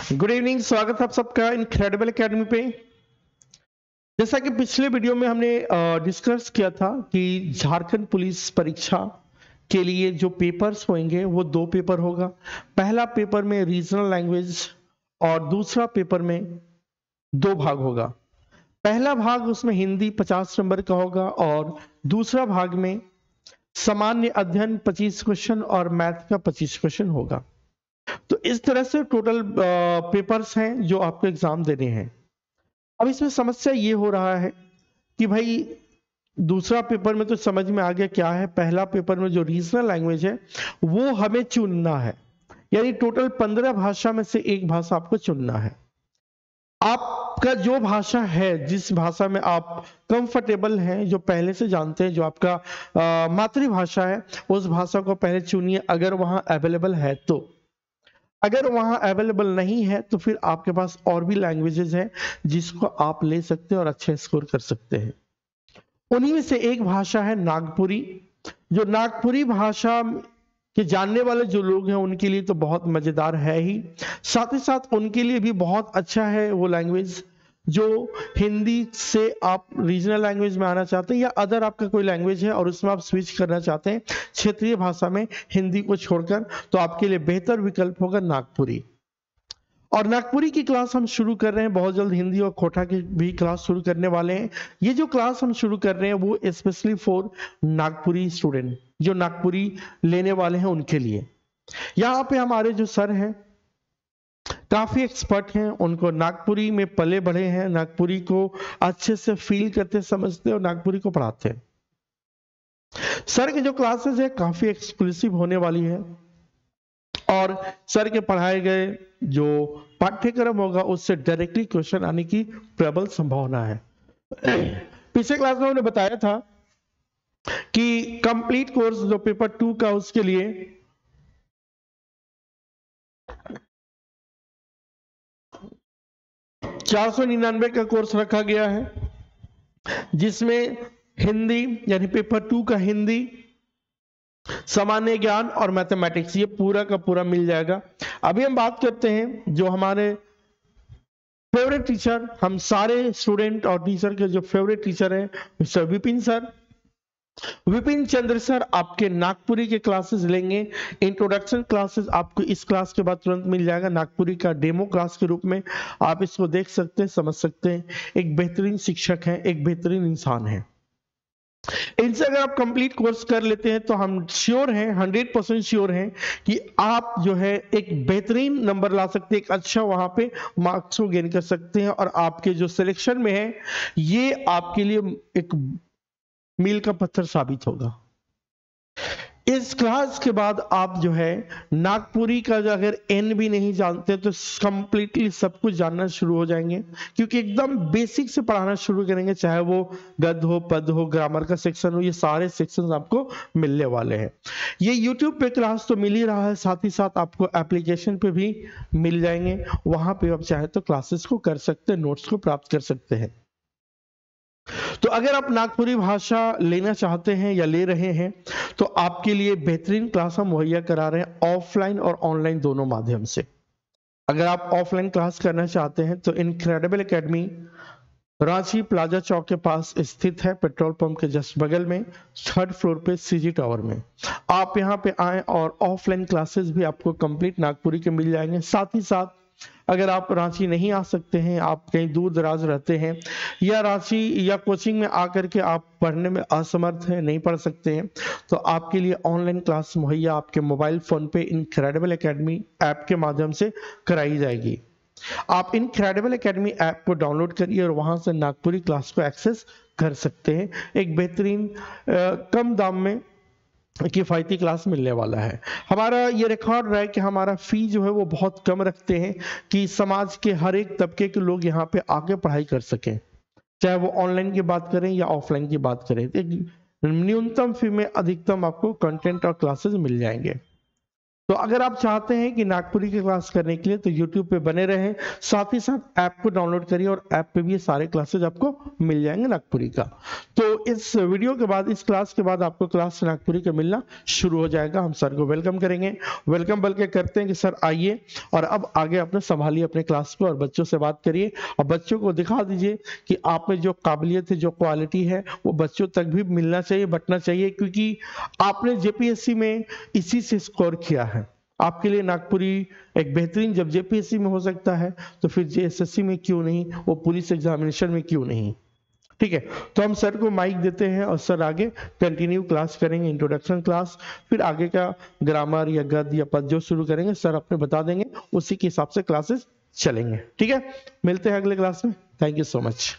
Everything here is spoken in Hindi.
गुड इवनिंग, स्वागत है आप सबका इनक्रेडिबल एकेडमी पे। जैसा कि पिछले वीडियो में हमने डिस्कस किया था कि झारखंड पुलिस परीक्षा के लिए जो पेपर्स होंगे वो दो पेपर होगा। पहला पेपर में रीजनल लैंग्वेज और दूसरा पेपर में दो भाग होगा। पहला भाग उसमें हिंदी 50 नंबर का होगा और दूसरा भाग में सामान्य अध्ययन 25 क्वेश्चन और मैथ का 25 क्वेश्चन होगा। तो इस तरह से टोटल पेपर्स हैं जो आपको एग्जाम देने हैं। अब इसमें समस्या ये हो रहा है कि भाई दूसरा पेपर में तो समझ में आ गया क्या है। पहला पेपर में जो रीजनल लैंग्वेज है वो हमें चुनना है, यानी टोटल 15 भाषा में से एक भाषा आपको चुनना है। आपका जो भाषा है, जिस भाषा में आप कंफर्टेबल हैं, जो पहले से जानते हैं, जो आपका मातृभाषा है, उस भाषा को पहले चुनिए अगर वहां अवेलेबल है तो। अगर वहां अवेलेबल नहीं है तो फिर आपके पास और भी लैंग्वेजेस हैं जिसको आप ले सकते हैं और अच्छे स्कोर कर सकते हैं। उन्हीं में से एक भाषा है नागपुरी। जो नागपुरी भाषा के जानने वाले जो लोग हैं उनके लिए तो बहुत मजेदार है ही, साथ ही साथ उनके लिए भी बहुत अच्छा है वो लैंग्वेज जो हिंदी से आप रीजनल लैंग्वेज में आना चाहते हैं, या अदर आपका कोई लैंग्वेज है और उसमें आप स्विच करना चाहते हैं क्षेत्रीय भाषा में हिंदी को छोड़कर, तो आपके लिए बेहतर विकल्प होगा नागपुरी। और नागपुरी की क्लास हम शुरू कर रहे हैं बहुत जल्द। हिंदी और कोटा की भी क्लास शुरू करने वाले हैं। ये जो क्लास हम शुरू कर रहे हैं वो स्पेशली फॉर नागपुरी स्टूडेंट, जो नागपुरी लेने वाले हैं उनके लिए। यहाँ पे हमारे जो सर हैं काफी एक्सपर्ट हैं, उनको नागपुरी में पले बढ़े हैं, नागपुरी को अच्छे से फील करते समझते और नागपुरी को पढ़ाते हैं। सर की जो क्लासेस है काफी एक्सक्लूसिव होने वाली है और सर के पढ़ाए गए जो पाठ्यक्रम होगा उससे डायरेक्टली क्वेश्चन आने की प्रबल संभावना है। पिछले क्लास में हमने बताया था कि कंप्लीट कोर्स जो पेपर 2 का उसके लिए 499 का कोर्स रखा गया है, जिसमें हिंदी यानी पेपर 2 का हिंदी, सामान्य ज्ञान और मैथमेटिक्स ये पूरा का पूरा मिल जाएगा। अभी हम बात करते हैं जो हमारे फेवरेट टीचर, हम सारे स्टूडेंट और टीचर के जो फेवरेट टीचर हैं मिस्टर विपिन सर। विपिन चंद्र सर आपके नागपुरी के क्लासेस लेंगे। इंट्रोडक्शन क्लासेस आपको इस क्लास के बाद तुरंत मिल जाएगा। नागपुरी का डेमो क्लास के रूप में आप इसको देख सकते हैं, समझ सकते हैं। एक बेहतरीन शिक्षक हैं, एक बेहतरीन इंसान है। इनसे अगर आप कंप्लीट कोर्स कर लेते हैं तो हम श्योर हैं, 100% श्योर हैं कि आप जो है एक बेहतरीन नंबर ला सकते हैं, एक अच्छा वहां पे मार्क्स को गेन कर सकते हैं और आपके जो सिलेक्शन में है ये आपके लिए एक मील का पत्थर साबित होगा। इस क्लास के बाद आप जो है नागपुरी का अगर एन भी नहीं जानते तो कंप्लीटली सब कुछ जानना शुरू हो जाएंगे, क्योंकि एकदम बेसिक से पढ़ाना शुरू करेंगे। चाहे वो गद्य हो, पद हो, ग्रामर का सेक्शन हो, ये सारे सेक्शंस आपको मिलने वाले हैं। ये यूट्यूब पे क्लास तो मिल ही रहा है, साथ ही साथ आपको एप्लीकेशन पे भी मिल जाएंगे। वहां पे आप चाहे तो क्लासेस को कर सकते हैं, नोट्स को प्राप्त कर सकते हैं। तो अगर आप नागपुरी भाषा लेना चाहते हैं या ले रहे हैं तो आपके लिए बेहतरीन क्लास हम मुहैया करा रहे हैं, ऑफलाइन और ऑनलाइन दोनों माध्यम से। अगर आप ऑफलाइन क्लास करना चाहते हैं तो इनक्रेडिबल एकेडमी रांची प्लाजा चौक के पास स्थित है, पेट्रोल पंप के जस्ट बगल में, 3rd फ्लोर पे सीजी टावर में। आप यहाँ पे आए और ऑफलाइन क्लासेस भी आपको कंप्लीट नागपुरी के मिल जाएंगे। साथ ही साथ अगर आप रांची नहीं आ सकते हैं, आप कहीं दूर दराज रहते हैं या रांची या कोचिंग में आकर के आप पढ़ने में असमर्थ हैं, नहीं पढ़ सकते हैं, तो आपके लिए ऑनलाइन क्लास मुहैया आपके मोबाइल फोन पे इनक्रेडिबल एकेडमी ऐप के माध्यम से कराई जाएगी। आप इनक्रेडिबल एकेडमी ऐप को डाउनलोड करिए और वहां से नागपुरी क्लास को एक्सेस कर सकते हैं। एक बेहतरीन कम दाम में किफायती क्लास मिलने वाला है। हमारा ये रिकॉर्ड रहा है कि हमारा फी जो है वो बहुत कम रखते हैं कि समाज के हर एक तबके के लोग यहाँ पे आके पढ़ाई कर सकें, चाहे वो ऑनलाइन की बात करें या ऑफलाइन की बात करें। एक न्यूनतम फी में अधिकतम आपको कंटेंट और क्लासेस मिल जाएंगे। तो अगर आप चाहते हैं कि नागपुरी की क्लास करने के लिए तो YouTube पे बने रहें, साथ ही साथ ऐप को डाउनलोड करिए और ऐप पे भी ये सारे क्लासेज आपको मिल जाएंगे नागपुरी का। तो इस वीडियो के बाद, इस क्लास के बाद आपको क्लास नागपुरी का मिलना शुरू हो जाएगा। हम सर को वेलकम करेंगे, वेलकम बल्कि करते हैं कि सर आइए और अब आगे अपने संभालिए अपने क्लास को और बच्चों से बात करिए और बच्चों को दिखा दीजिए कि आप में जो काबिलियत है, जो क्वालिटी है, वो बच्चों तक भी मिलना चाहिए, बंटना चाहिए, क्योंकि आपने जेपीएससी में इसी से स्कोर किया है। आपके लिए नागपुरी एक बेहतरीन, जब जेपीएससी में हो सकता है तो फिर जेएसएससी में क्यों नहीं, वो पुलिस एग्जामिनेशन में क्यों नहीं। ठीक है, तो हम सर को माइक देते हैं और सर आगे कंटिन्यू क्लास करेंगे, इंट्रोडक्शन क्लास, फिर आगे का ग्रामर या गद्य या पद जो शुरू करेंगे सर अपने बता देंगे, उसी के हिसाब से क्लासेस चलेंगे। ठीक है, मिलते हैं अगले क्लास में। Thank you so much.